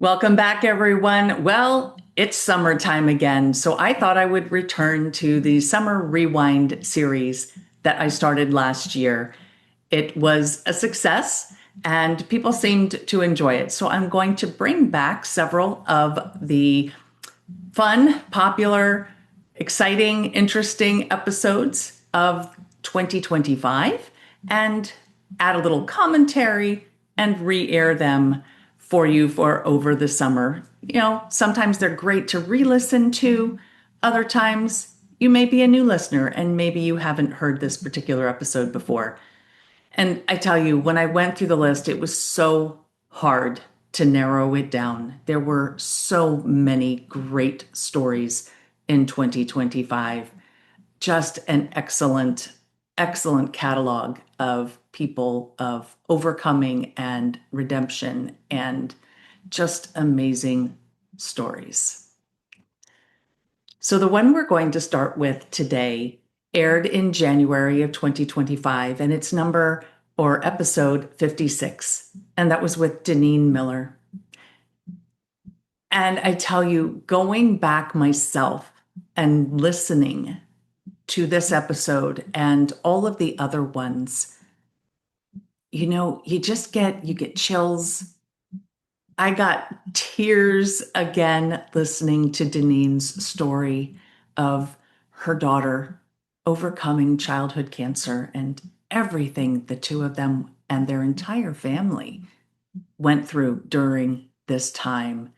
Welcome back, everyone. Well, it's summertime again, so I thought I would return to the Summer Rewind series that I started last year. It was a success and people seemed to enjoy it. So I'm going to bring back several of the fun, popular, exciting, interesting episodes of 2025 and add a little commentary and re-air them for you for over the summer. Sometimes they're great to re-listen to. Other times you may be a new listener and maybe you haven't heard this particular episode before. And I tell you, when I went through the list, it was so hard to narrow it down. There were so many great stories in 2025. Just an excellent, excellent catalog of people of overcoming and redemption and just amazing stories. So, the one we're going to start with today aired in January of 2025, and it's number or episode 56. And that was with Dineen Miller. And I tell you, going back myself and listening to this episode and all of the other ones, you get chills. I got tears again listening to Dineen's story of her daughter overcoming childhood cancer and everything the two of them and their entire family went through during this time.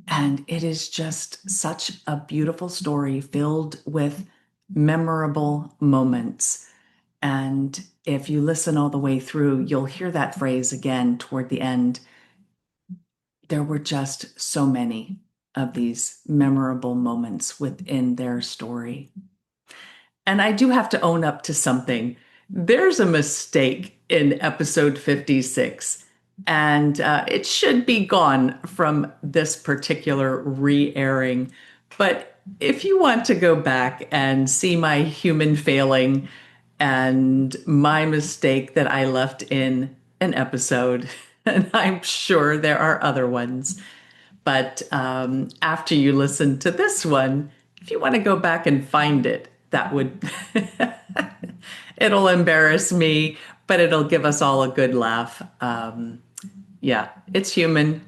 And it is just such a beautiful story filled with memorable moments. And if you listen all the way through, you'll hear that phrase again toward the end. There were just so many of these memorable moments within their story. And I do have to own up to something. There's a mistake in episode 56, and it should be gone from this particular re-airing. But if you want to go back and see my human failing and my mistake that I left in an episode, and I'm sure there are other ones, but after you listen to this one, if you want to go back and find it, that would, it'll embarrass me, but it'll give us all a good laugh. Yeah, it's human,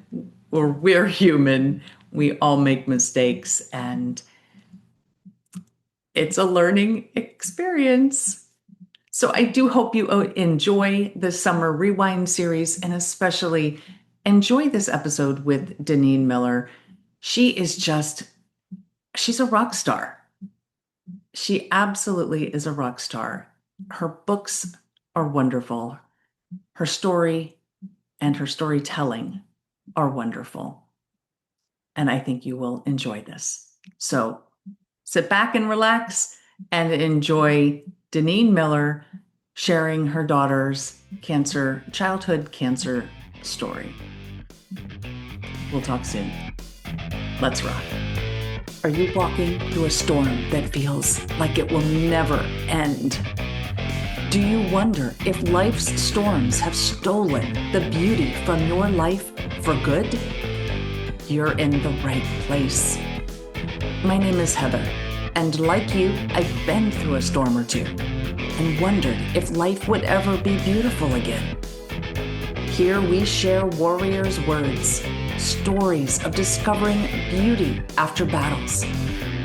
or we're human. We all make mistakes, and it's a learning experience. So I do hope you enjoy the Summer Rewind series and especially enjoy this episode with Dineen Miller. She's a rock star. She absolutely is a rock star. Her books are wonderful. Her story and her storytelling are wonderful. And I think you will enjoy this. So sit back and relax and enjoy Dineen Miller sharing her daughter's childhood cancer story. We'll talk soon. Let's rock. Are you walking through a storm that feels like it will never end? Do you wonder if life's storms have stolen the beauty from your life for good? You're in the right place. My name is Heather, and like you, I've been through a storm or two and wondered if life would ever be beautiful again. Here we share warriors' words, stories of discovering beauty after battles,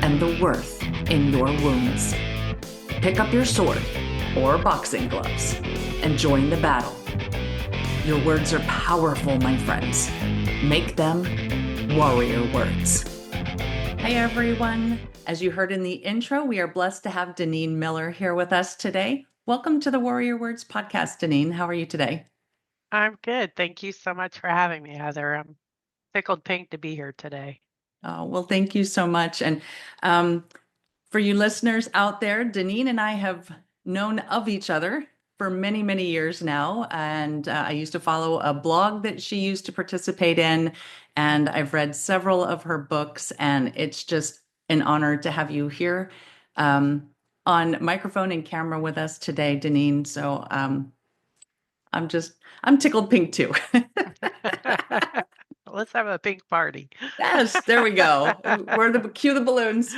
and the worth in your wounds. Pick up your sword or boxing gloves and join the battle. Your words are powerful, my friends. Make them warrior words. Hey everyone. As you heard in the intro, we are blessed to have Dineen Miller here with us today. Welcome to the Warrior Words podcast, Dineen. How are you today? I'm good. Thank you so much for having me, Heather. I'm tickled pink to be here today. Oh, well, thank you so much. And for you listeners out there, Dineen and I have known of each other for many, many years now. And I used to follow a blog that she used to participate in. And I've read several of her books. And it's just an honor to have you here on microphone and camera with us today, Dineen. So I'm tickled pink too. Let's have a pink party. Yes, there we go. Where the cue the balloons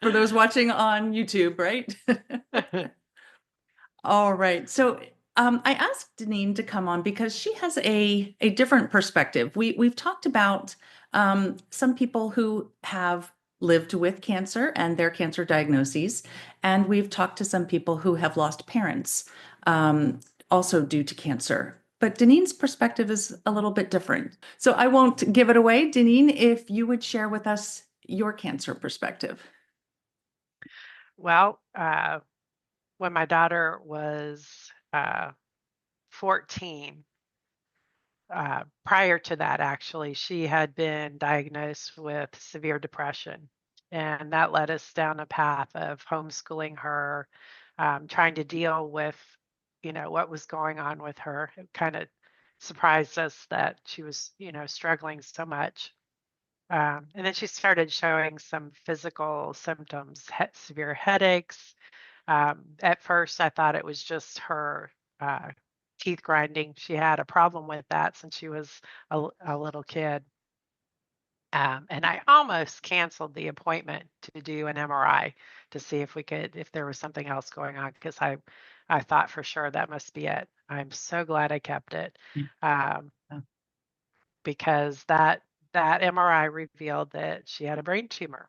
for those watching on YouTube, right? All right. So I asked Dineen to come on because she has a different perspective. We've talked about some people who have lived with cancer and their cancer diagnoses, and we've talked to some people who have lost parents, also due to cancer. But Dineen's perspective is a little bit different. So I won't give it away. Dineen, if you would share with us your cancer perspective. Well, when my daughter was 14, prior to that, actually, she had been diagnosed with severe depression. And that led us down a path of homeschooling her, trying to deal with, what was going on with her. It kind of surprised us that she was, struggling so much. And then she started showing some physical symptoms, severe headaches. At first, I thought it was just her uh, teeth grinding. She had a problem with that since she was a little kid. And I almost canceled the appointment to do an MRI to see if there was something else going on, because I thought for sure that must be it. I'm so glad I kept it. Um, Oh, because that MRI revealed that she had a brain tumor.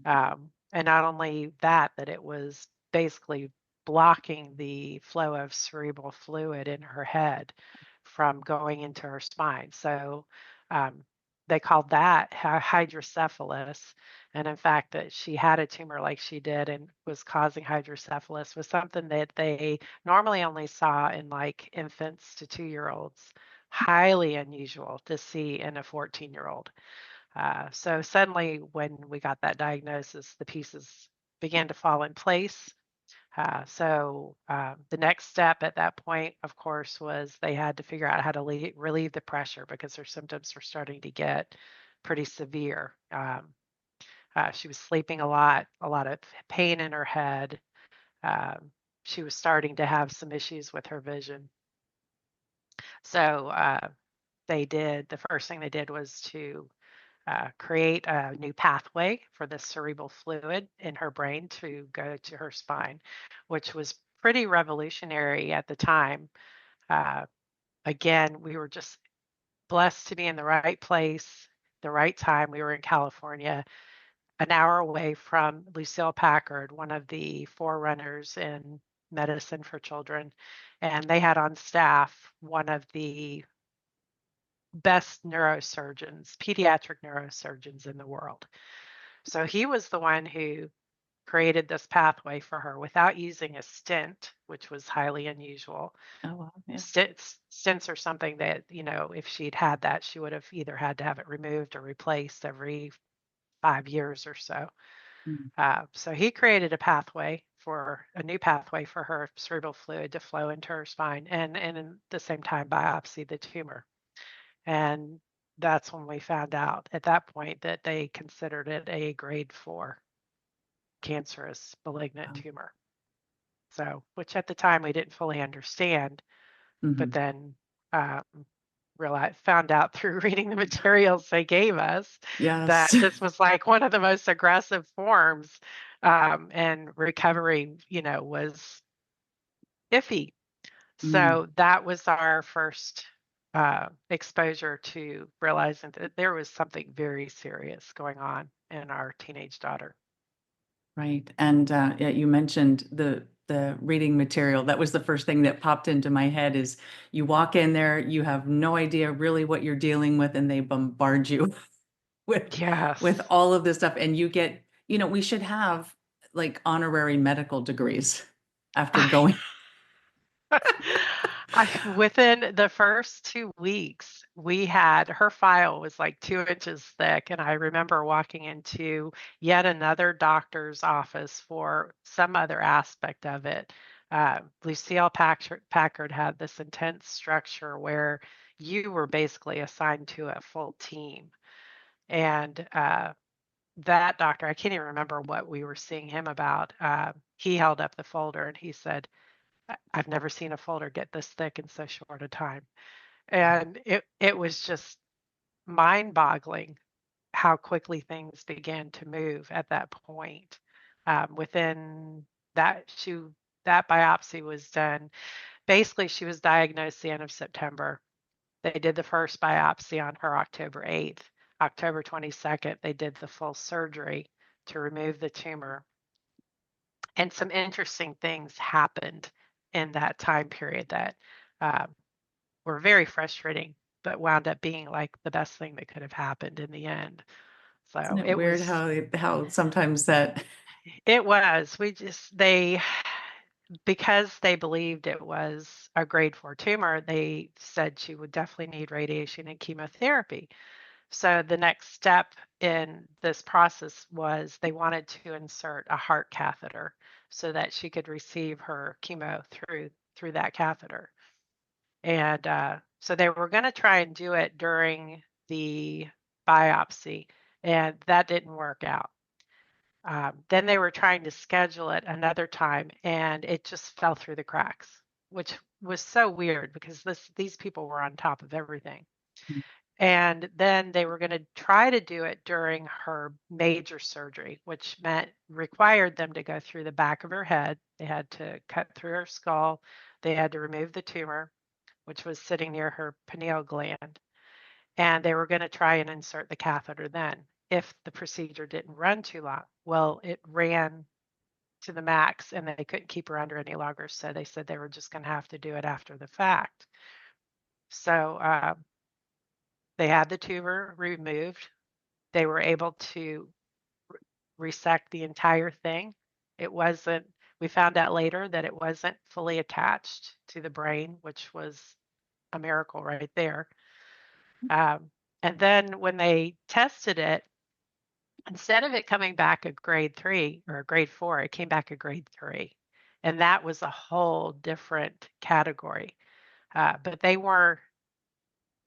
And not only that, that it was basically blocking the flow of cerebral fluid in her head from going into her spine. So um, they called that hydrocephalus. And in fact, that she had a tumor like she did and was causing hydrocephalus was something that they normally only saw in like infants to 2-year-olds. Highly unusual to see in a 14-year-old. So suddenly, when we got that diagnosis, the pieces began to fall in place. So the next step at that point, of course, was they had to figure out how to relieve the pressure because her symptoms were starting to get pretty severe. She was sleeping a lot of pain in her head. Um, she was starting to have some issues with her vision. So the first thing they did was to create a new pathway for the cerebral fluid in her brain to go to her spine, which was pretty revolutionary at the time. Uh, Again, we were just blessed to be in the right place, the right time. We were in California, an hour away from Lucille Packard, one of the forerunners in medicine for children. And they had on staff one of the best neurosurgeons, pediatric neurosurgeons in the world. So he was the one who created this pathway for her without using a stent, which was highly unusual. oh, wow. Yeah. Stents are something that, if she'd had that, she would have either had to have it removed or replaced every 5 years or so. Mm. So he created a new pathway for her cerebral fluid to flow into her spine, and at the same time biopsy the tumor. And that's when we found out at that point that they considered it a grade 4 cancerous malignant Wow. tumor. So, which at the time we didn't fully understand, but Mhm. then um, found out through reading the materials they gave us that Yes. this was like one of the most aggressive forms, and recovery, was iffy. Mm, So that was our first exposure to realizing that there was something very serious going on in our teenage daughter. right. And yeah, you mentioned the reading material. That was the first thing that popped into my head is you walk in there, you have no idea really what you're dealing with, and they bombard you with with Yes. all of this stuff. And you get, we should have like honorary medical degrees after going. Within the first 2 weeks, her file was like 2 inches thick. And I remember walking into yet another doctor's office for some other aspect of it. Lucille Packard had this intense structure where you were basically assigned to a full team. And that doctor, I can't even remember what we were seeing him about. He held up the folder and he said, I've never seen a folder get this thick in so short a time. And it was just mind-boggling how quickly things began to move at that point. Within that that biopsy was done. Basically, she was diagnosed the end of September. They did the first biopsy on her October 8th. October 22nd, they did the full surgery to remove the tumor. And some interesting things happened in that time period that um, were very frustrating, but wound up being like the best thing that could have happened in the end. Isn't So it weird how sometimes that it was, they, because they believed it was a grade 4 tumor, they said she would definitely need radiation and chemotherapy. So the next step in this process was they wanted to insert a heart catheter so that she could receive her chemo through that catheter. And so they were going to try and do it during the biopsy, and that didn't work out. Then they were trying to schedule it another time, and it just fell through the cracks, which was so weird because these people were on top of everything. And then they were going to try to do it during her major surgery, which required them to go through the back of her head. They had to cut through her skull. They had to remove the tumor, which was sitting near her pineal gland. And they were going to try and insert the catheter then if the procedure didn't run too long. Well, it ran to the max and they couldn't keep her under any longer. So they said they were just going to have to do it after the fact. So they had the tumor removed. They were able to resect the entire thing. It wasn't, we found out later that it wasn't fully attached to the brain, which was a miracle right there. Um, and then when they tested it, instead of it coming back a grade 3 or a grade 4, it came back a grade 3. And that was a whole different category. But they were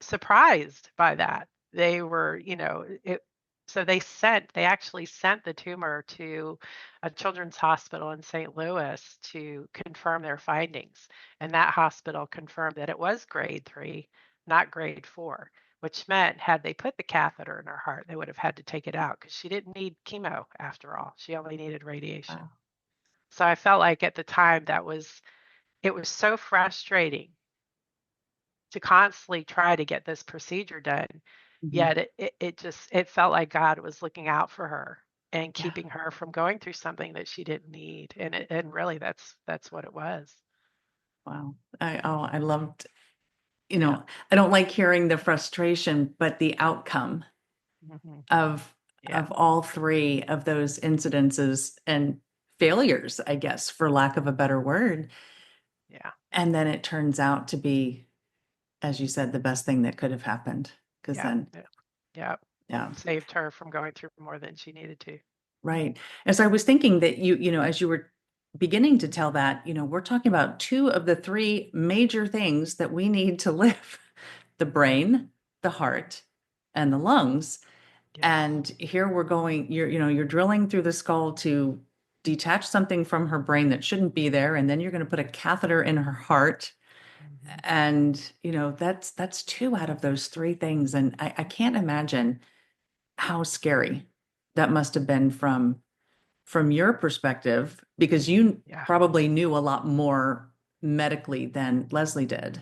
surprised by that. They were, so they actually sent the tumor to a children's hospital in St. Louis to confirm their findings. And that hospital confirmed that it was grade 3, not grade 4, which meant had they put the catheter in her heart, they would have had to take it out because she didn't need chemo after all. She only needed radiation. wow. So I felt like at the time it was so frustrating to constantly try to get this procedure done. Mhm. Yet it felt like God was looking out for her and Yeah. keeping her from going through something that she didn't need. And really that's what it was. Wow. I loved, Yeah. I don't like hearing the frustration, but the outcome Hmm. of Yeah. all three of those incidences and failures, I guess, for lack of a better word. Yeah. And then it turns out to be, as you said, the best thing that could have happened. Because Yeah. then, Yeah. Yeah. yeah, Saved her from going through more than she needed to. right. As I was thinking that as you were beginning to tell that, we're talking about two of the three major things that we need to live: the brain, the heart, and the lungs. Yes. And here we're going, you're drilling through the skull to detach something from her brain that shouldn't be there. And then you're going to put a catheter in her heart. Hmm. And, that's two out of those three things. And I can't imagine how scary that must have been from your perspective, because you Yeah. probably knew a lot more medically than Leslie did.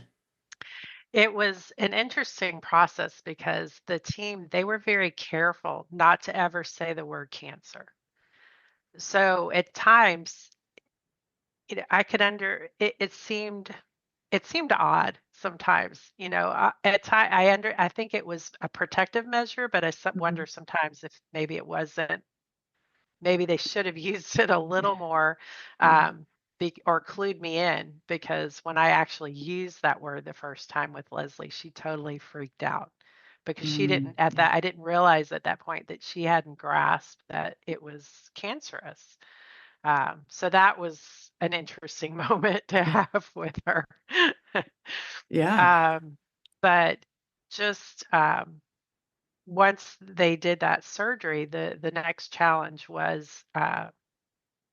It was an interesting process because the team, they were very careful not to ever say the word cancer. So at times, I could it seemed odd sometimes, at time I think it was a protective measure, but Mhm. wonder sometimes if maybe it wasn't. Maybe they should have used it a little more, Yeah. um, or clued me in, because when I actually used that word the first time with Leslie, she totally freaked out because she didn't at Yeah. that I didn't realize at that point that she hadn't grasped that it was cancerous. So that was an interesting moment to Yeah. have with her. Yeah. um, but just once they did that surgery, the next challenge was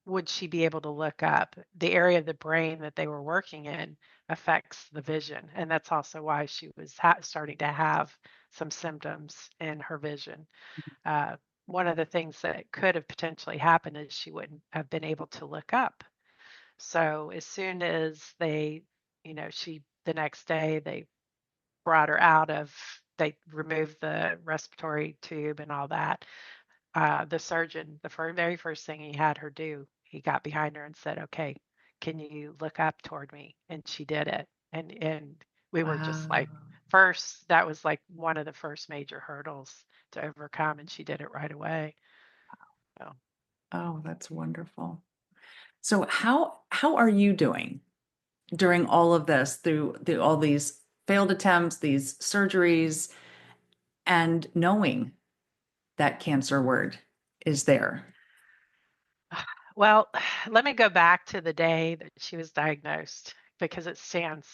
would she be able to look up the area of the brain that they were working in affects the vision. And that's also why she was starting to have some symptoms in her vision. Uh, One of the things that could have potentially happened is she wouldn't have been able to look up. So as soon as they, the next day they brought her out of, they removed the respiratory tube and all that. The surgeon, the very first thing he had her do, he got behind her and said, "Okay, can you look up toward me?" And she did it. And we were just Wow. like, first, that was like one of the first major hurdles to overcome, and she did it right away. So, Oh, that's wonderful. So how are you doing during all of this, through all these failed attempts, these surgeries, and knowing that cancer word is there? well, let me go back to the day that she was diagnosed because it stands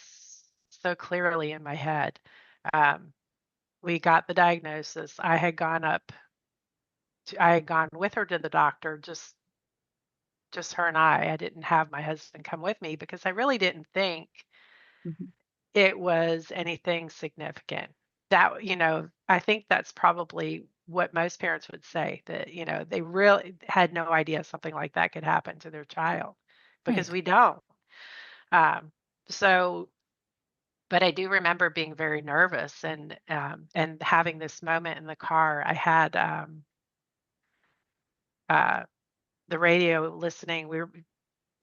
so clearly in my head. Um, we got the diagnosis. I had gone with her to the doctor, just her and I. I didn't have my husband come with me because I really didn't think Mhm. it was anything significant. I think that's probably what most parents would say, that, they really had no idea something like that could happen to their child because Right. we don't. Um, so, but I do remember being very nervous and having this moment in the car. I had uh, the radio listening.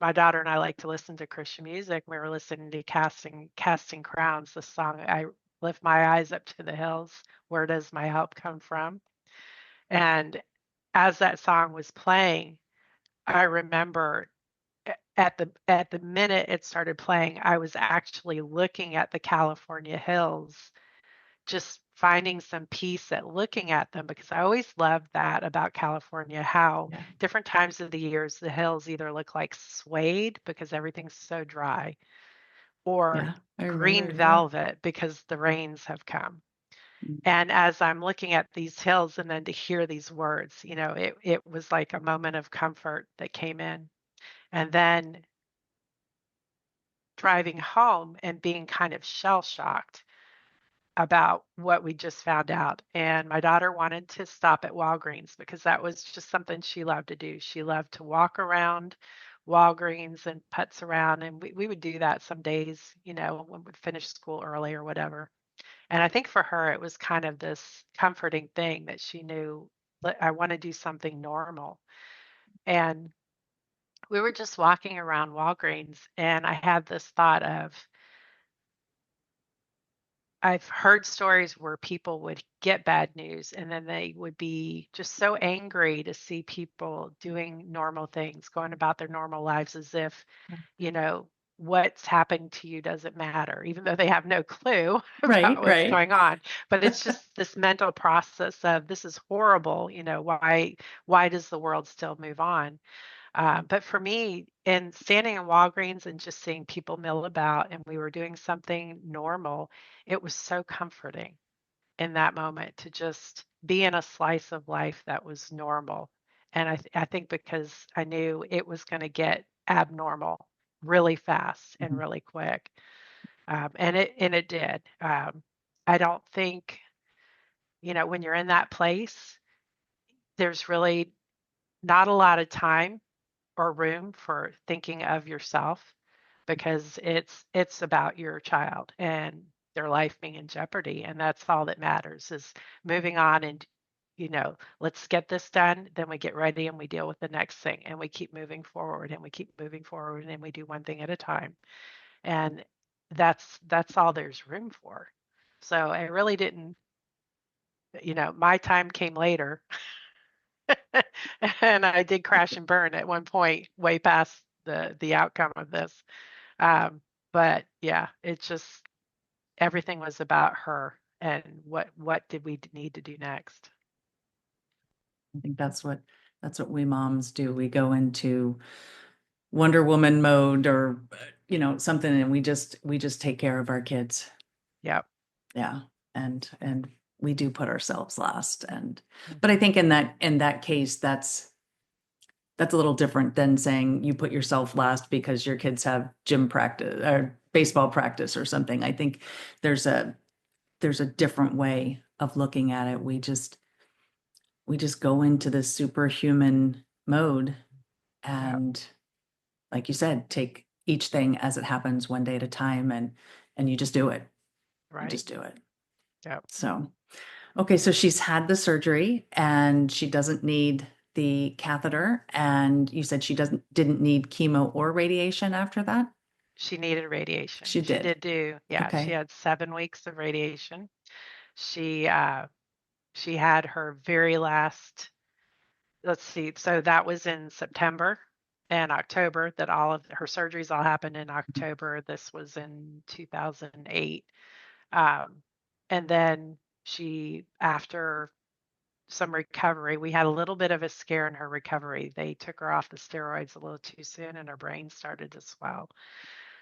My daughter and I like to listen to Christian music. We were listening to Casting Crowns, the song I lift my eyes up to the hills. Where does my help come from? And as that song was playing, I remember at the minute it started playing, I was actually looking at the California hills, just finding some peace at looking at them, because I always loved that about California, how Yeah. different times of the years the hills either look like suede because everything's so dry, or Yeah. I green remember. Yeah. velvet because the rains have come. Mm. And as I'm looking at these hills and then to hear these words, it was like a moment of comfort that came in. And then driving home and being kind of shell shocked about what we just found out. And my daughter wanted to stop at Walgreens because that was just something she loved to do. She loved to walk around Walgreens and putz around. And we would do that some days, when we finished school early or whatever. And I think for her, it was kind of this comforting thing that she knew, I want to do something normal." And we were just walking around Walgreens, and I had this thought of, I've heard stories where people would get bad news and then they would be just so angry to see people doing normal things, going about their normal lives as if, you know, what's happened to you doesn't matter, even though they have no clue Right. about what's Right. going on. But it's just this mental process of, this is horrible, why does the world still move on? But for me, in standing in Walgreens and just seeing people mill about and we were doing something normal, it was so comforting in that moment to just be in a slice of life that was normal. And I think because I knew it was going to get abnormal really fast and Mhm. really quick. And it did. I don't think, when you're in that place, there's really not a lot of time or room for thinking of yourself, because it's about your child and their life being in jeopardy, and that's all that matters, is moving on. And let's get this done, then we get ready and we deal with the next thing, and we keep moving forward and we keep moving forward, and we do one thing at a time. And that's all there's room for. So I really didn't, my time came later. And I did crash and burn at one point, way past the outcome of this. Um, but yeah, it's just, everything was about her and what did we need to do next. I think that's what we moms do. We go into Wonder Woman mode, or something, and we just take care of our kids. Yep. Yeah. And we do put ourselves last. And but I Mhm. think in that case, that's That's a little different than saying you put yourself last because your kids have gym practice or baseball practice or something. I think there's a there's a different way of looking at it. We just go into this superhuman mode Yeah, and, like you said, take each thing as it happens one day at a time, and you just do it. You right. just do it. Yeah. So, okay, so she's had the surgery and she doesn't need the catheter, and you said she didn't need chemo or radiation after that? She needed radiation. She She did. did do, yeah, she Okay. had 7 weeks of radiation. She she had her very last, let's see, so that was in September and October, that all of her surgeries all happened in October. This was in 2008. Um, and then she, after some recovery, we had a little bit of a scare in her recovery. They took her off the steroids a little too soon and her brain started to swell.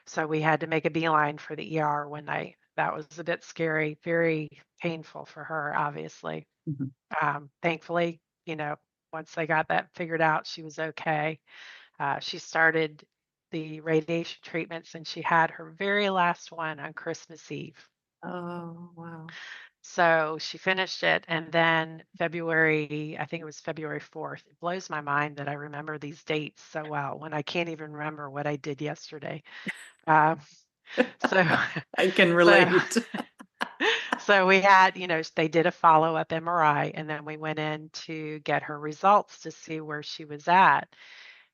So we had to make a beeline for the ER one night. That was a bit scary, very painful for her, obviously. Mhm. Thankfully, once they got that figured out, she was okay. She started the radiation treatments and she had her very last one on Christmas Eve. Oh, wow. So she finished it. And then February, I think it was February 4th. It blows my mind that I remember these dates so well when I can't even remember what I did yesterday. Um, so, I can so, relate. so we had, they did a follow-up MRI and then we went in to get her results to see where she was at.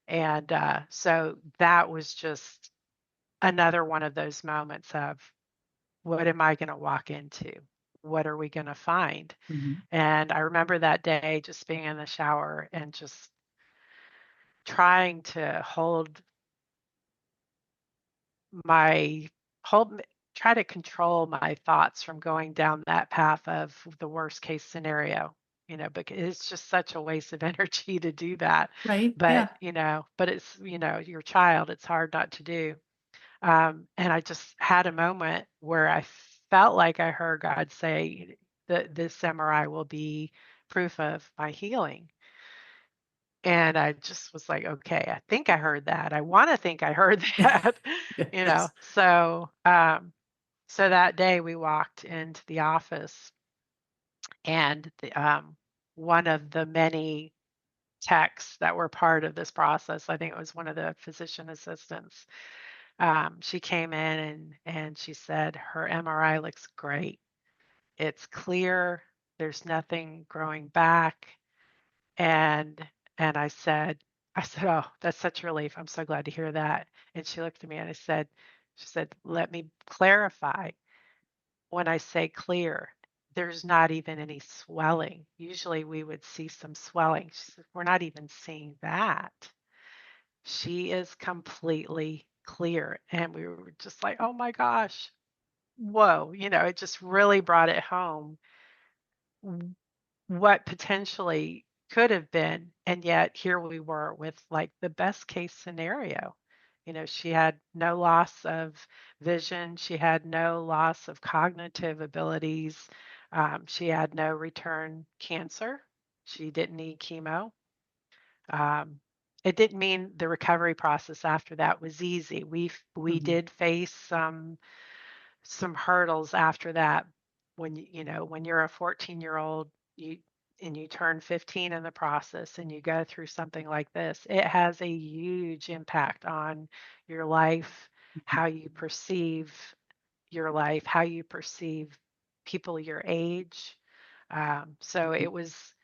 And so that was just another one of those moments of what am I going to walk into? What are we going to find? Mhm. And I remember that day just being in the shower and just trying to my hold try to control my thoughts from going down that path of the worst case scenario, because it's just such a waste of energy to do that. Right? But, Yeah. but it's, your child, it's hard not to do. And I just had a moment where I felt like I heard God say that this MRI will be proof of my healing. And I just was like, okay, I think I heard that. I want to think I heard that, Yes. So, so that day we walked into the office and one of the many techs that were part of this process, I think it was one of the physician assistants, she came in and she said her MRI looks great. It's clear. There's nothing growing back. And I said, oh, that's such relief. I'm so glad to hear that. And she looked at me and she said, let me clarify. When I say clear, there's not even any swelling. Usually we would see some swelling. She said, we're not even seeing that. She is completely clear. And we were just like, oh my gosh, whoa, it just really brought it home what potentially could have been. And yet here we were with like the best case scenario. She had no loss of vision, she had no loss of cognitive abilities, she had no return cancer, she didn't need chemo. Um, it didn't mean the recovery process after that was easy. We Mhm. did face some hurdles after that. When you're a 14-year-old, you and you turn 15 in the process and you go through something like this, it has a huge impact on your life, how you perceive your life, how you perceive people your age. So it was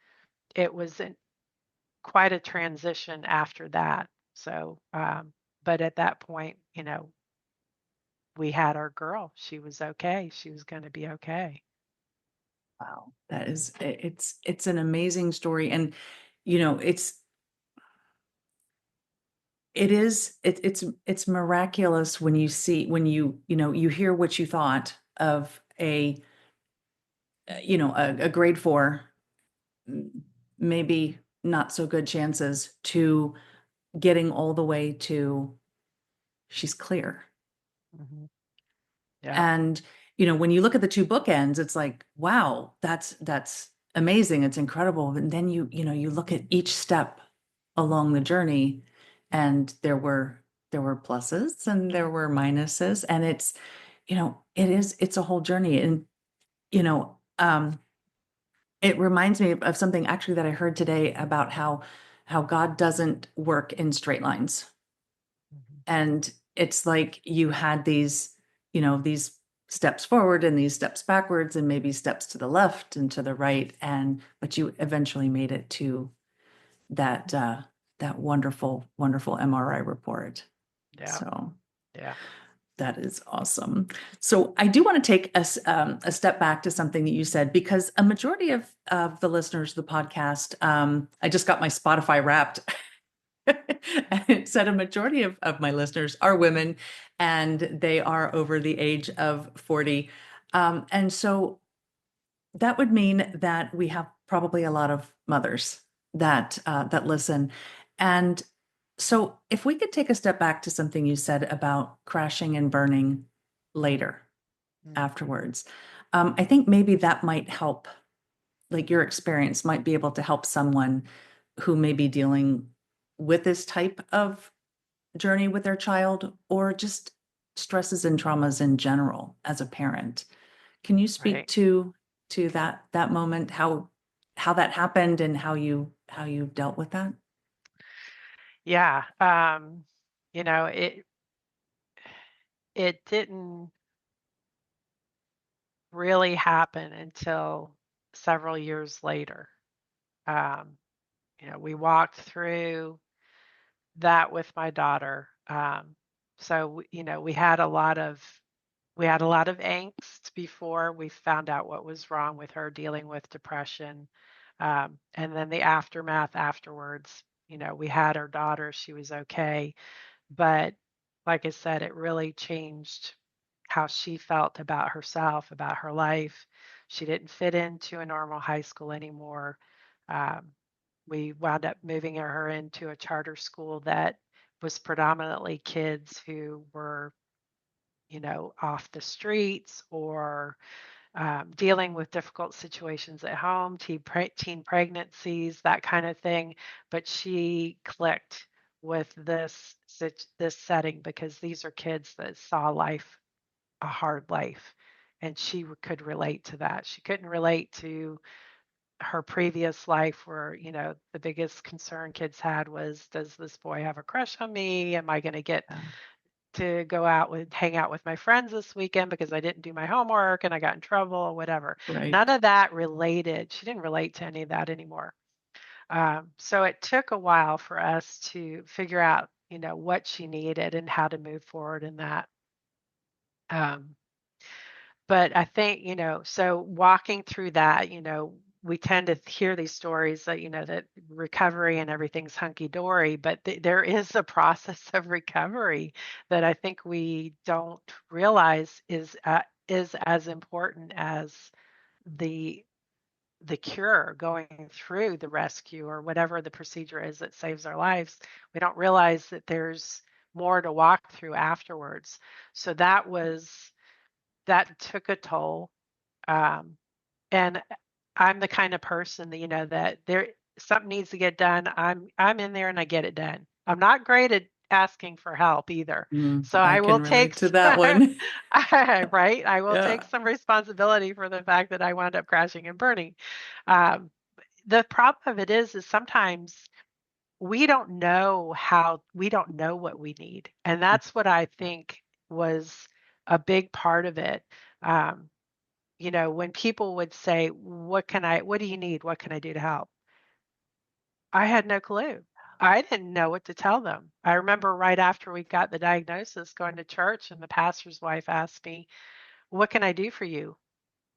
quite a transition after that. So, but at that point, we had our girl. She was okay. She was going to be okay. Wow. That is it's an amazing story. And you know, it's miraculous when you see when you hear what you thought of a grade 4, m- maybe not so good chances, to getting all the way to she's clear. Mhm. Yeah. And when you look at the two bookends, it's like, wow, that's amazing. It's incredible. And then you look at each step along the journey, and there were pluses and there were minuses, and it's, it's a whole journey. And you know it reminds me of something actually that I heard today about how God doesn't work in straight lines. Mhm. And it's like you had these steps forward and these steps backwards and maybe steps to the left and to the right, and but you eventually made it to that wonderful, wonderful MRI report. Yeah. So Yeah. that is awesome. So I do want to take a step back to something that you said, because a majority of the listeners of the podcast, I just got my Spotify Wrapped, and it said a majority of my listeners are women, and they are over the age of 40. And so that would mean that we have probably a lot of mothers that listen. And so if we could take a step back to something you said about crashing and burning later, Mm. afterwards, I think maybe that might help, like your experience might be able to help someone who may be dealing with this type of journey with their child, or just stresses and traumas in general as a parent. Can you speak Right. to that moment, how that happened and how you dealt with that? Yeah. You know, it didn't really happen until several years later. Um, we walked through that with my daughter. We had a lot of angst before we found out what was wrong with her, dealing with depression. And then the aftermath afterwards, we had our daughter, she was okay. But like I said, it really changed how she felt about herself, about her life. She didn't fit into a normal high school anymore. Um, we wound up moving her into a charter school that was predominantly kids who were, off the streets or dealing with difficult situations at home, teen pregnancies, that kind of thing. But she clicked with this setting because these are kids that saw life, a hard life, and she could relate to that. She couldn't relate to her previous life where, the biggest concern kids had was, does this boy have a crush on me? Am I going to get Yeah, to hang out with my friends this weekend because I didn't do my homework and I got in trouble or whatever. None right. of that related. She didn't relate to any of that anymore. So it took a while for us to figure out, what she needed and how to move forward in that. Um, but I think, so walking through that, we tend to hear these stories that, that recovery and everything's hunky dory, but there is a process of recovery that I think we don't realize is as important as the the cure, going through the rescue or whatever the procedure is that saves our lives. We don't realize that there's more to walk through afterwards. So that took a toll. Um, and I'm the kind of person that, that there something needs to get done. I'm in there and I get it done. I'm not great at asking for help either. So I I will can take relate to that one. right. I will take Yeah. some responsibility for the fact that I wound up crashing and burning. Um, the problem of it is sometimes we don't know what we need. And that's what I think was a big part of it. Um, when people would say, what do you need? What can I do to help? I had no clue. I didn't know what to tell them. I remember right after we got the diagnosis going to church, and the pastor's wife asked me, what can I do for you?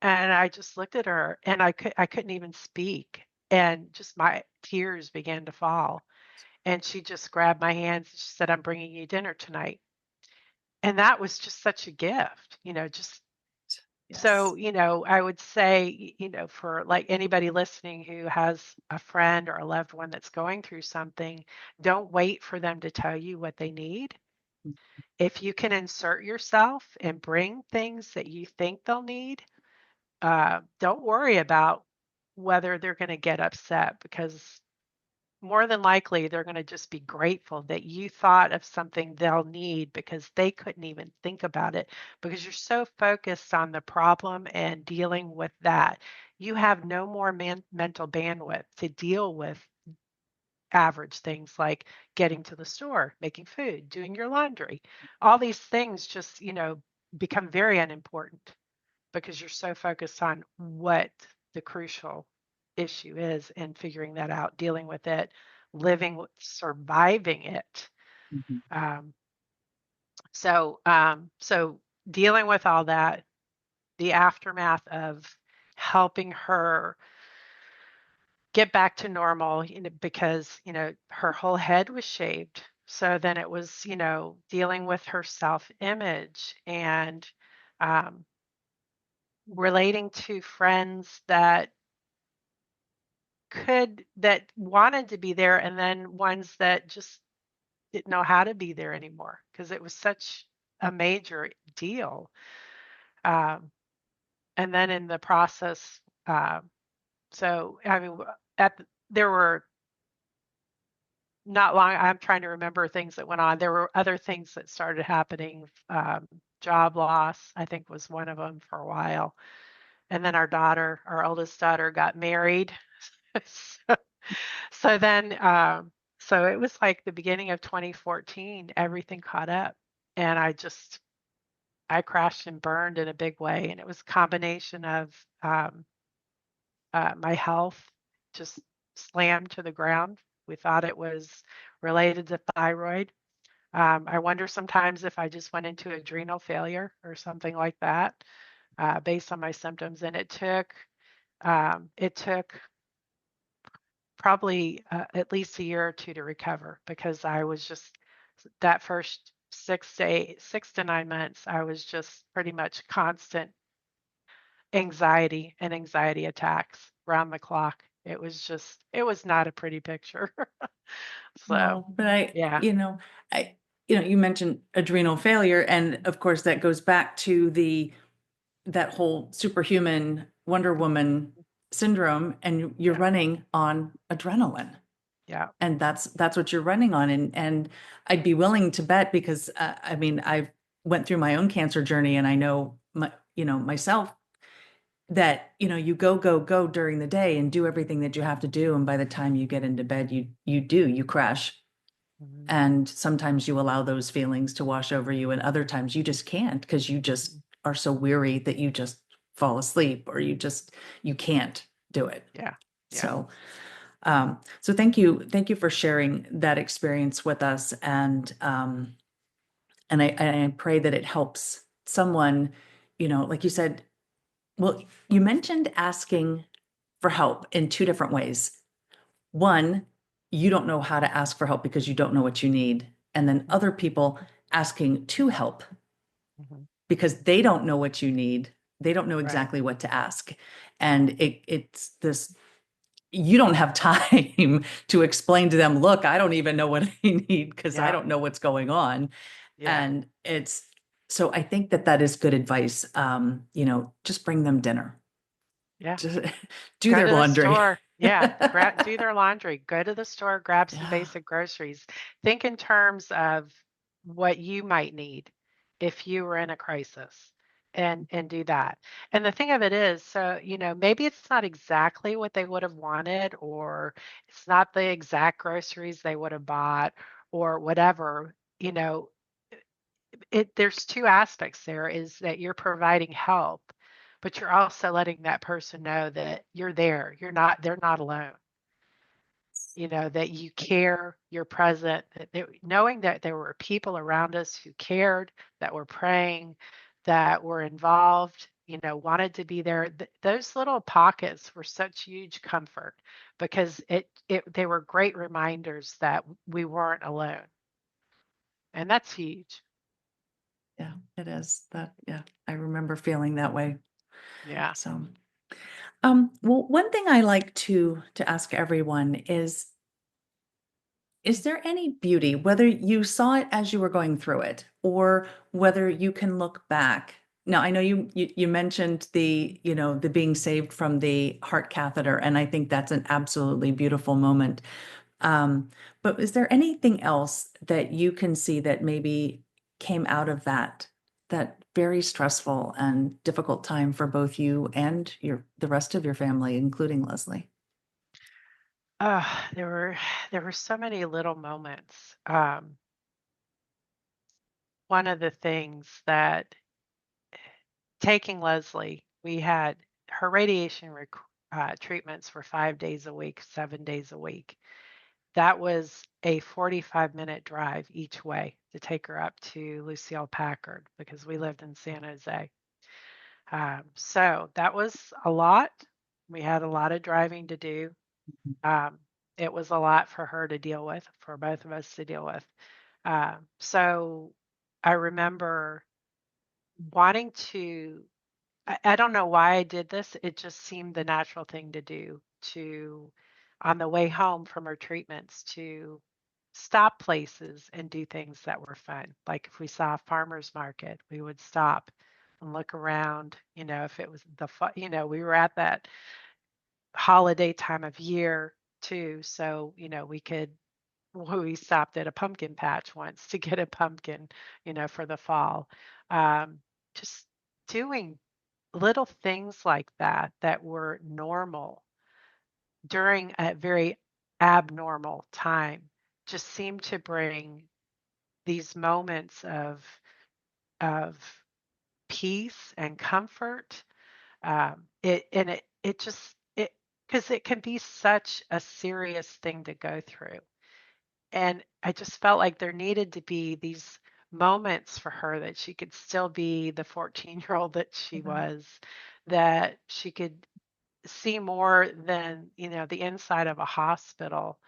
And I just looked at her and I couldn't even speak. And just my tears began to fall. And she just grabbed my hands and she said, I'm bringing you dinner tonight. And that was just such a gift, just so, Yes. I would say, for like anybody listening who has a friend or a loved one that's going through something, don't wait for them to tell you what they need. If you can insert yourself and bring things that you think they'll need, don't worry about whether they're going to get upset because more than likely they're going to just be grateful that you thought of something they'll need because they couldn't even think about it because you're so focused on the problem and dealing with that. You have no more mental bandwidth to deal with average things like getting to the store, making food, doing your laundry. All these things just, become very unimportant because you're so focused on what the crucial issue is and figuring that out, dealing with it, living, surviving it. Mhm. Um, so dealing with all that, the aftermath of helping her get back to normal, because, her whole head was shaved. So then it was, dealing with her self-image and um, relating to friends that wanted to be there and then ones that just didn't know how to be there anymore because it was such a major deal. Um, and then in the process, so I mean, there were not long. I'm trying to remember things that went on. There were other things that started happening. Job loss, I think, was one of them for a while. And then our oldest daughter, got married. so, so then, so it was like the beginning of 2014. Everything caught up, and I crashed and burned in a big way. And it was a combination of my health just slammed to the ground. We thought it was related to thyroid. I wonder sometimes if I just went into adrenal failure or something like that, based on my symptoms. And it took probably at least a year or two to recover because I was just that first 6 to 9 months, I was just pretty much constant anxiety attacks round the clock. It was not a pretty picture. So, No, but I, yeah, I, you mentioned adrenal failure, and of course that goes back to that whole superhuman Wonder Woman syndrome, and you're yeah, running on adrenaline. yeah. And that's what you're running on. And I'd be willing to bet because I mean, I've went through my own cancer journey, and I know myself that, you go during the day and do everything that you have to do. And by the time you get into bed, you crash. Mhm, And sometimes you allow those feelings to wash over you, and other times you just can't because you just mhm. are so weary that you just fall asleep, or you can't do it. Yeah, yeah, So thank you for sharing that experience with us, and I pray that it helps someone, like you said. Well, you mentioned asking for help in two different ways. One, you don't know how to ask for help because you don't know what you need. And then mhm, other people asking to help mhm. because they don't know what you need. They don't know Right. exactly what to ask. And it's this, you don't have time to explain to them, look, I don't even know what I need because I Yeah, don't know what's going on. yeah, And so I think that is good advice. Just bring them dinner. yeah. Just do Go their to the laundry. store. Yeah, do their laundry. Go to the store, grab some Yeah. basic groceries. Think in terms of what you might need if you were in a crisis and do that. And the thing of it is, so, maybe it's not exactly what they would have wanted, or it's not the exact groceries they would have bought or whatever, there's two aspects there is that you're providing help, but you're also letting that person know that you're there. They're not alone. That you care, you're present, knowing that there were people around us who cared, that were praying, that were involved, wanted to be there. Those little pockets were such huge comfort because they were great reminders that we weren't alone. And that's huge. Yeah, it is that. Yeah, I remember feeling that way. Yeah. So, well, one thing I like to ask everyone is there any beauty, whether you saw it as you were going through it, or whether you can look back? Now, I know you mentioned the being saved from the heart catheter, and I think that's an absolutely beautiful moment. But is there anything else that you can see that maybe came out of that very stressful and difficult time for both you and the rest of your family, including Leslie? Uh, there were there were so many little moments. One of the things that taking Leslie, we had her treatments were 5 days a week, 7 days a week. That was a 45-minute drive each way to take her up to Lucille Packard because we lived in San Jose. So that was a lot. We had a lot of driving to do. Um, it was a lot for her to deal with, for both of us to deal with. So I remember wanting to, I don't know why I did this. It just seemed the natural thing to do to, on the way home from her treatments, to stop places and do things that were fun. Like if we saw a farmer's market, we would stop and look around. If it was we were at that holiday time of year too. So, we stopped at a pumpkin patch once to get a pumpkin, for the fall. Um, just doing little things like that that were normal during a very abnormal time just seemed to bring these moments of peace and comfort. It just it because it can be such a serious thing to go through. And I just felt like there needed to be these moments for her that she could still be the 14-year-old that she Mhm. was, that she could see more than, the inside of a hospital.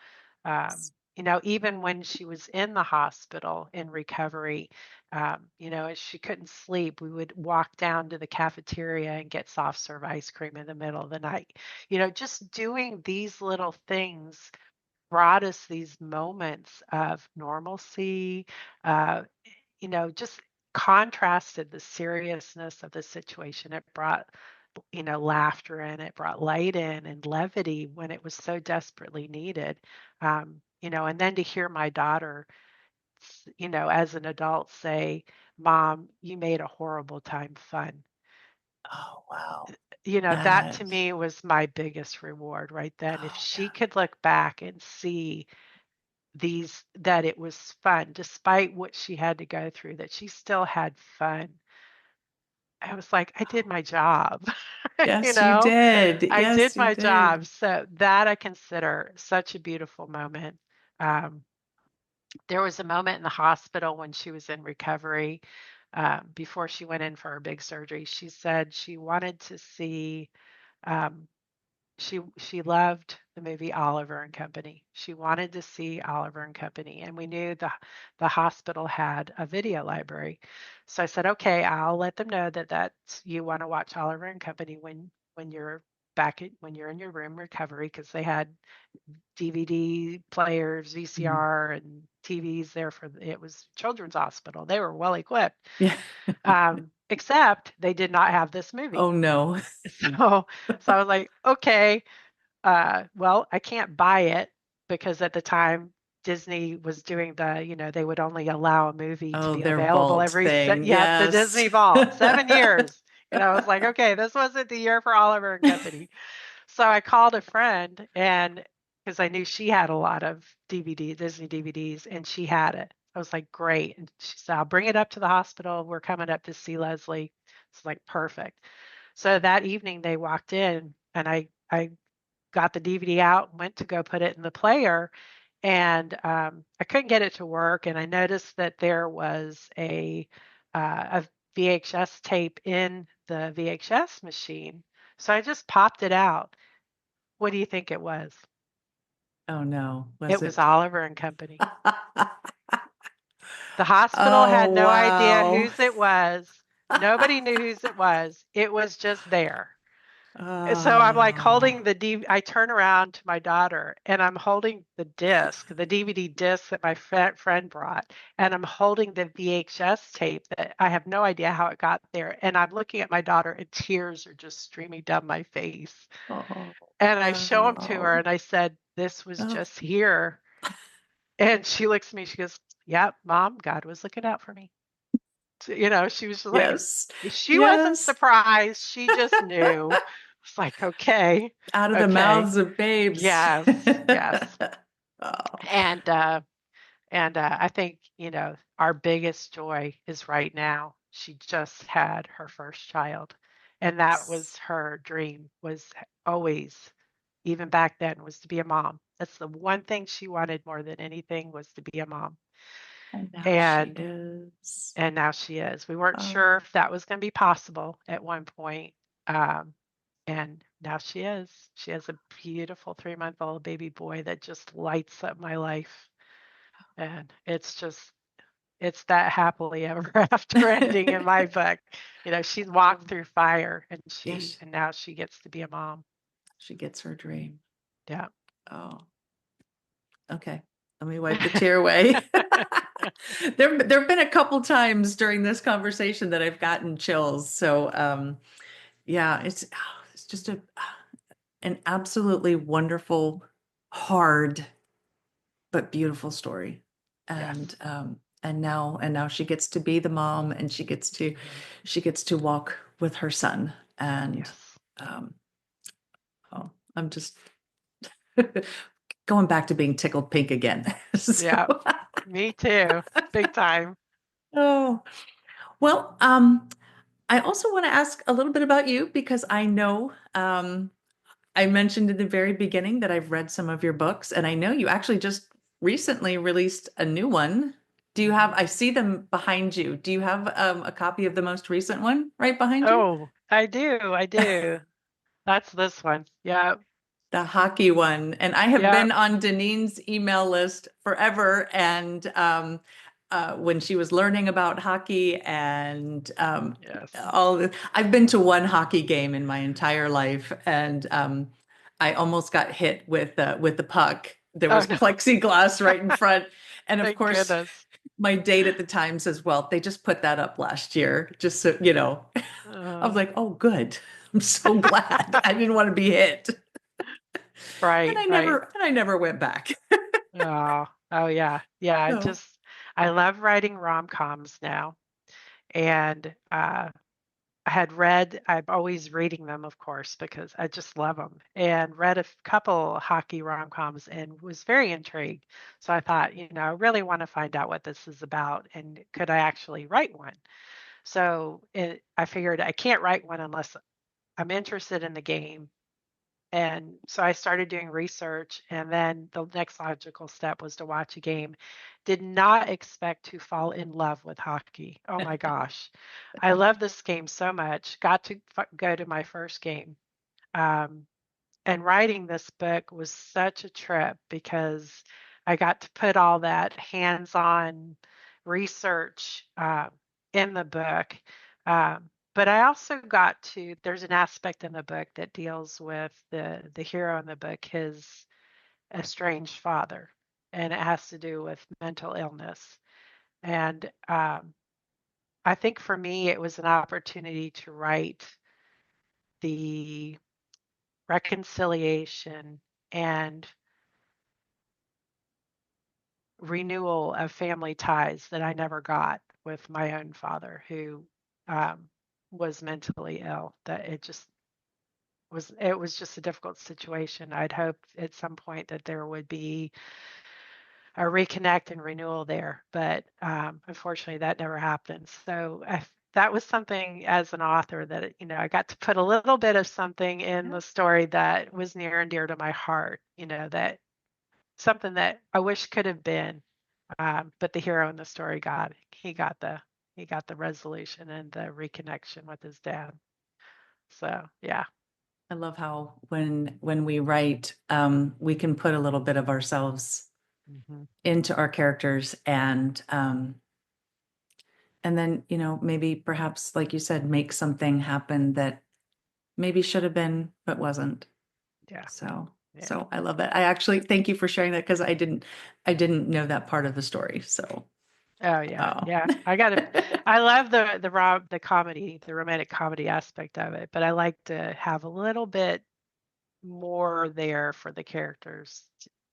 Even when she was in the hospital in recovery, as she couldn't sleep, we would walk down to the cafeteria and get soft serve ice cream in the middle of the night. Just doing these little things brought us these moments of normalcy, uh, just contrasted the seriousness of the situation. It brought, laughter in, it brought light in and levity when it was so desperately needed. And then to hear my daughter, as an adult say, Mom, you made a horrible time fun. Oh, wow. That to Yes. me was my biggest reward right then. If Oh, she yeah. could look back and see that it was fun despite what she had to go through, that she still had fun. I was like, I did my job. you Yes, you know, did. I did Yes, you my job. did. So that I consider such a beautiful moment. Um, there was a moment in the hospital when she was in recovery, before she went in for her big surgery. She said she wanted to see, um, she loved the movie Oliver and Company. She wanted to see Oliver and Company, and we knew the hospital had a video library. So I said, "Okay, I'll let them know that you want to watch Oliver and Company when you're when you're in your room recovery, because they had DVD players, Mhm. VCR, and TVs there for it was children's hospital. They were well equipped, Yeah. except they did not have this movie. Oh, no. So I was like, okay, well, I can't buy it because at the time Disney was doing they would only allow a movie to Oh, be their available vault every thing. yep, the Yes. Disney Vault, 7 years. I was like, okay, this wasn't the year for Oliver and Company. So I called a friend and because I knew she had a lot of Disney DVDs, and she had it. I was like, great. And she said, I'll bring it up to the hospital. We're coming up to see Leslie. It's like, perfect. So that evening they walked in and I got the DVD out, went to go put it in the player, and I couldn't get it to work. And I noticed that there was a VHS tape in the VHS machine. So I just popped it out. What do you think it was? Oh, no. Was It was it? Oliver and Company. The hospital had Oh, no idea wow. whose it was. Nobody knew whose it was. It was just there. So I'm like Oh, holding I turn around to my daughter and I'm holding the DVD disc that my friend brought, and I'm holding the VHS tape that I have no idea how it got there. And I'm looking at my daughter and tears are just streaming down my face. oh, And I show them to her wow. and I said, this was Oh, just here. And she looks at me, she goes, "Yep, Mom, God was looking out for me." She was just like, Yes. she wasn't Yes. surprised. She just knew. It's like, okay, Out of the okay. mouths of babes. Yes, yes. Oh, And I think, our biggest joy is right now. She just had her first child. And that was her dream, was always, even back then, was to be a mom. That's the one thing she wanted more than anything, was to be a mom. and now she And is. and now she is. We weren't Oh, sure if that was going to be possible at one point. Um, and now she is. She has a beautiful 3-month-old baby boy that just lights up my life. And it's that happily ever after ending in my book. She's walked through fire, and yes, now she gets to be a mom. she gets her dream. Yeah. Oh, okay. Let me wipe the tear away. There have been a couple times during this conversation that I've gotten chills. So, yeah, it's just an absolutely wonderful, hard but beautiful story. Yes. And now she gets to be the mom, and Mhm. she gets to walk with her son. And Yes. um, oh, I'm just going back to being tickled pink again. So, Yeah. Me too. Big time. oh, well, I also want to ask a little bit about you, because I know I mentioned in the very beginning that I've read some of your books, and I know you actually just recently released a new one. Do you have, Mhm. I see them behind you. Do you have a copy of the most recent one right behind you? Oh, I do. I do. That's this one. Yeah. The hockey one. And I have Yeah. been on Dineen's email list forever. And when she was learning about hockey and Yes. I've been to one hockey game in my entire life, and I almost got hit with the puck. There Oh was no. plexiglass right in front, and of Thank course, goodness. my date at the time says, "Well, they just put that up last year, just so you know." I was Uh, like, "Oh, good. I'm so glad. I didn't want to be hit." right, right. And I never went back. Oh, oh yeah. Yeah, So, I love writing rom-coms now. And I'm always reading them, of course, because I just love them, and read a couple hockey rom-coms and was very intrigued. So I thought, I really want to find out what this is about, and could I actually write one? So I figured I can't write one unless I'm interested in the game. And so I started doing research, and then the next logical step was to watch a game. Did not expect to fall in love with hockey. Oh my gosh. I love this game so much. Got to go to my first game. Um, and writing this book was such a trip, because I got to put all that hands-on research in the book. But I also got to, there's an aspect in the book that deals with the hero in the book, his estranged father, and it has to do with mental illness. And I think for me, it was an opportunity to write the reconciliation and renewal of family ties that I never got with my own father, who um, was mentally ill. That it was just a difficult situation. I'd hoped at some point that there would be a reconnect and renewal there, but unfortunately that never happened. So that was something, as an author, that I got to put a little bit of something in the story that was near and dear to my heart. That something that I wish could have been. But the hero in the story he got the resolution and the reconnection with his dad. So yeah. I love how when we write, we can put a little bit of ourselves Hmm. into our characters, and then maybe perhaps, like you said, make something happen that maybe should have been but wasn't. Yeah. So Yeah. so I love that. I actually thank you for sharing that, because I didn't know that part of the story. So Oh yeah. oh. Yeah. I love the comedy, the romantic comedy aspect of it, but I like to have a little bit more there for the characters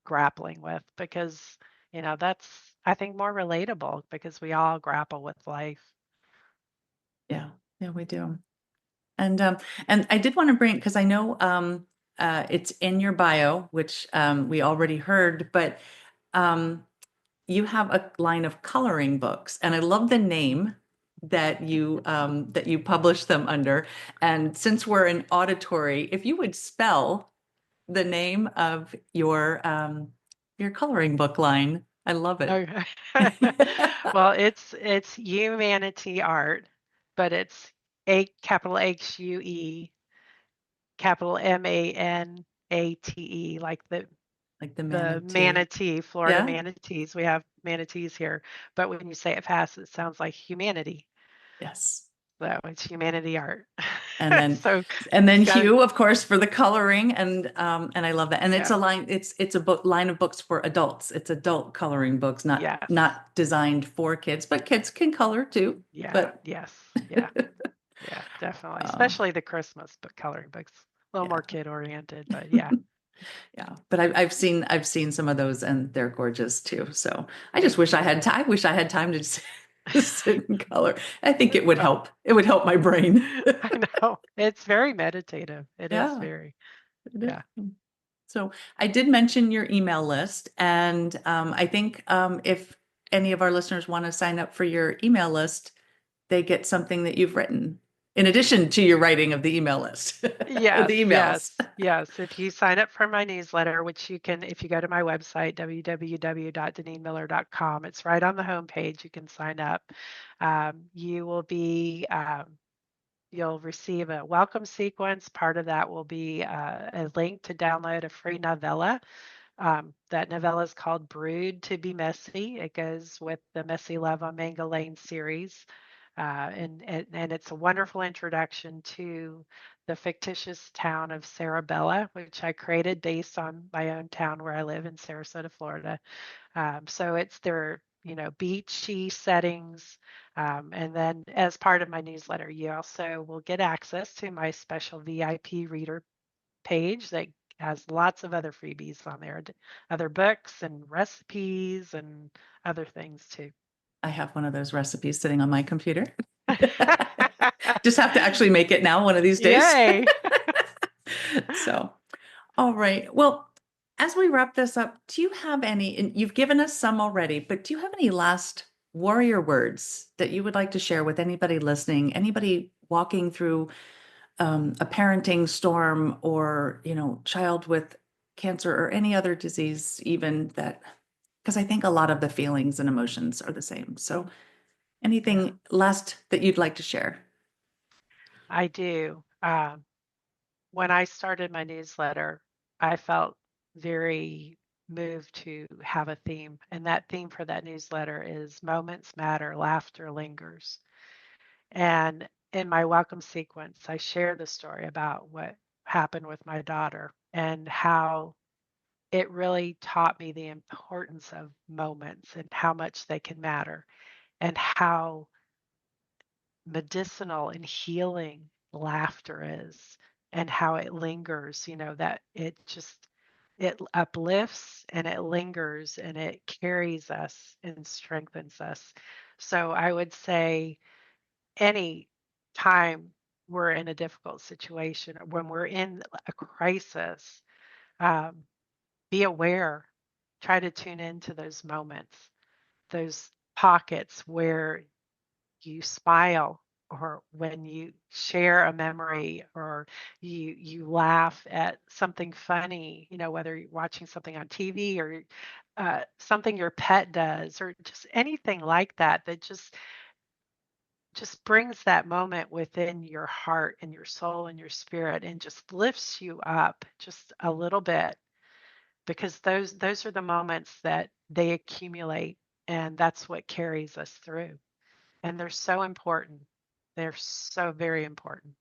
grappling with, because That's, I think, more relatable because we all grapple with life. Yeah, yeah, we do. And I did want to bring, because I know it's in your bio, which we already heard, but um, you have a line of coloring books, and I love the name that you publish them under. And since we're an auditory, if you would spell the name of your coloring book line, I love it. Okay. Well, it's humanity art, but it's capital HUE, capital MANATE, like Like the the manatee. manatee, Florida Yeah. manatees. We have manatees here, but when you say it fast, it sounds like humanity. Yes. So it's humanity art. And then So and then it's got, Hugh, of course, for the coloring, and I love that. And it's yeah, a line, it's a book line of books for adults. It's adult coloring books, yes, not designed for kids, but kids can color too. yeah, But yes, yeah, yeah, definitely. uh, Especially the Christmas book coloring books, a little yeah, more kid oriented, but yeah, yeah. But I've seen some of those, and they're gorgeous too. So I just thank wish I you. had time. I wish I had time to just to sit and color. I think it would Well, help. It would help my brain. I know it's very meditative. It is Yeah, very, it yeah. is. So I did mention your email list, and I think if any of our listeners want to sign up for your email list, they get something that you've written in addition to your writing of the email list, the Yes, emails. yes, yes. If you sign up for my newsletter, which you can, if you go to my website, www.dineenmiller.com, it's right on the homepage. You can sign up. You will be, you'll receive a welcome sequence. Part of that will be a link to download a free novella. That novella is called Brood to be Messy. It goes with the Messy Love on Mango Lane series. And it's a wonderful introduction to the fictitious town of Sarabella, which I created based on my own town where I live in Sarasota, Florida. So it's their, beachy settings. And then as part of my newsletter, you also will get access to my special VIP reader page that has lots of other freebies on there, other books and recipes and other things too. I have one of those recipes sitting on my computer. Just have to actually make it now one of these days. Yay. So, all right. Well, as we wrap this up, do you have any, and you've given us some already, but do you have any last warrior words that you would like to share with anybody listening, anybody walking through a parenting storm, or, child with cancer or any other disease, even that, because I think a lot of the feelings and emotions are the same. So, Yeah, anything last that you'd like to share? I do. When I started my newsletter, I felt very moved to have a theme. And that theme for that newsletter is Moments Matter, Laughter Lingers. And in my welcome sequence, I share the story about what happened with my daughter and how it really taught me the importance of moments and how much they can matter and how medicinal and healing laughter is and how it lingers, that it uplifts and it lingers and it carries us and strengthens us. So I would say any time we're in a difficult situation or when we're in a crisis, um, be aware, try to tune into those moments, those pockets where you smile or when you share a memory or you laugh at something funny, whether you're watching something on TV or something your pet does or just anything like that that just brings that moment within your heart and your soul and your spirit and just lifts you up just a little bit because those are the moments that they accumulate and that's what carries us through. And they're so important. They're so very important.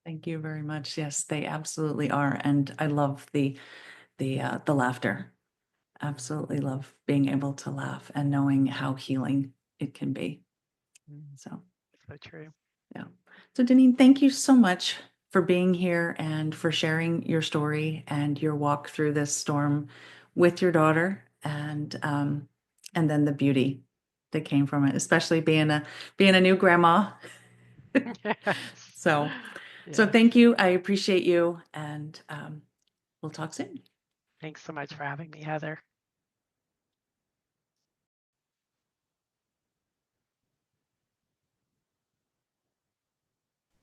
Thank you very much. Yes, they absolutely are, and I love the laughter. Absolutely love being able to laugh and knowing how healing it can be. Mm, So, so true. yeah. So, Deneen, thank you so much for being here and for sharing your story and your walk through this storm with your daughter. and then the beauty that came from it, especially being a new grandma. Yes. So Yes. thank you. I appreciate you, and we'll talk soon. Thanks so much for having me, Heather.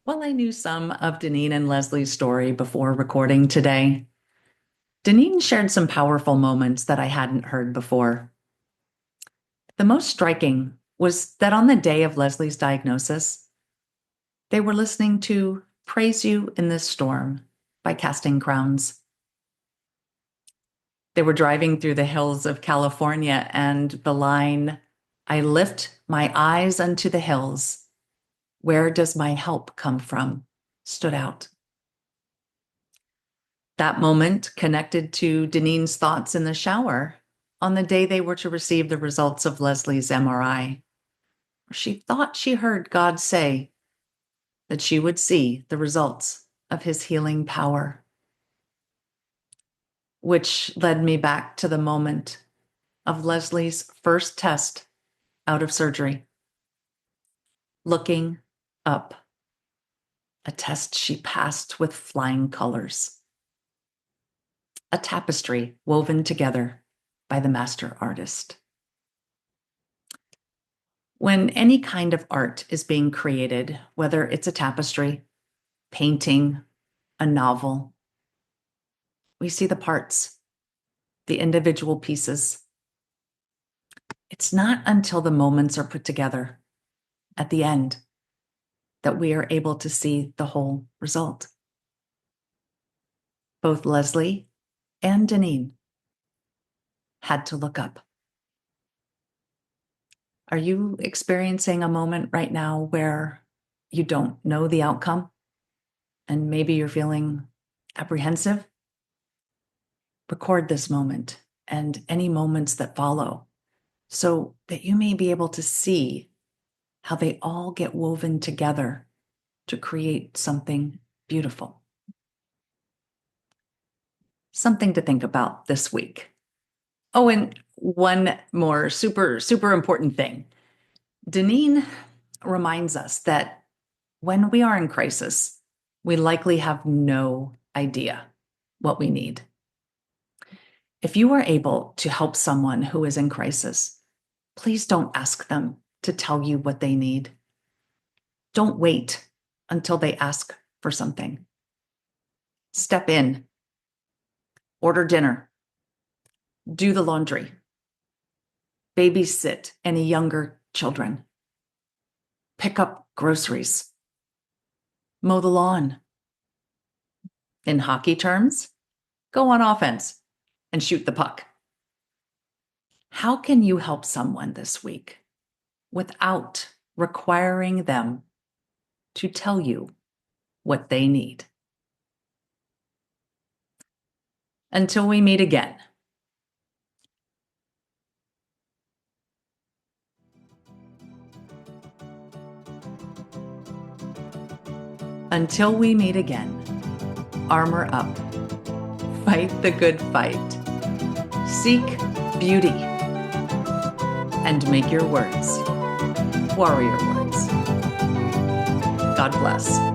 Well, I knew some of Dineen and Leslie's story before recording today. Dineen shared some powerful moments that I hadn't heard before. The most striking was that on the day of Leslie's diagnosis, they were listening to Praise You in This Storm by Casting Crowns. They were driving through the hills of California, and the line, "I lift my eyes unto the hills. Where does my help come from?" stood out. That moment connected to Dineen's thoughts in the shower on the day they were to receive the results of Leslie's MRI. She thought she heard God say that she would see the results of his healing power. Which led me back to the moment of Leslie's first test out of surgery. Looking up, a test she passed with flying colors. A tapestry woven together by the master artist. When any kind of art is being created, whether it's a tapestry, painting, a novel, we see the parts, the individual pieces. It's not until the moments are put together at the end that we are able to see the whole result. Both Leslie and Dineen had to look up. Are you experiencing a moment right now where you don't know the outcome and maybe you're feeling apprehensive? Record this moment and any moments that follow so that you may be able to see how they all get woven together to create something beautiful. Something to think about this week. Oh, and one more super, super important thing. Dineen reminds us that when we are in crisis, we likely have no idea what we need. If you are able to help someone who is in crisis, please don't ask them to tell you what they need. Don't wait until they ask for something. Step in, order dinner, do the laundry, babysit any younger children, pick up groceries, mow the lawn. In hockey terms, go on offense and shoot the puck. How can you help someone this week without requiring them to tell you what they need? Until we meet again. Until we meet again, armor up, fight the good fight, seek beauty, and make your words warrior words. God bless.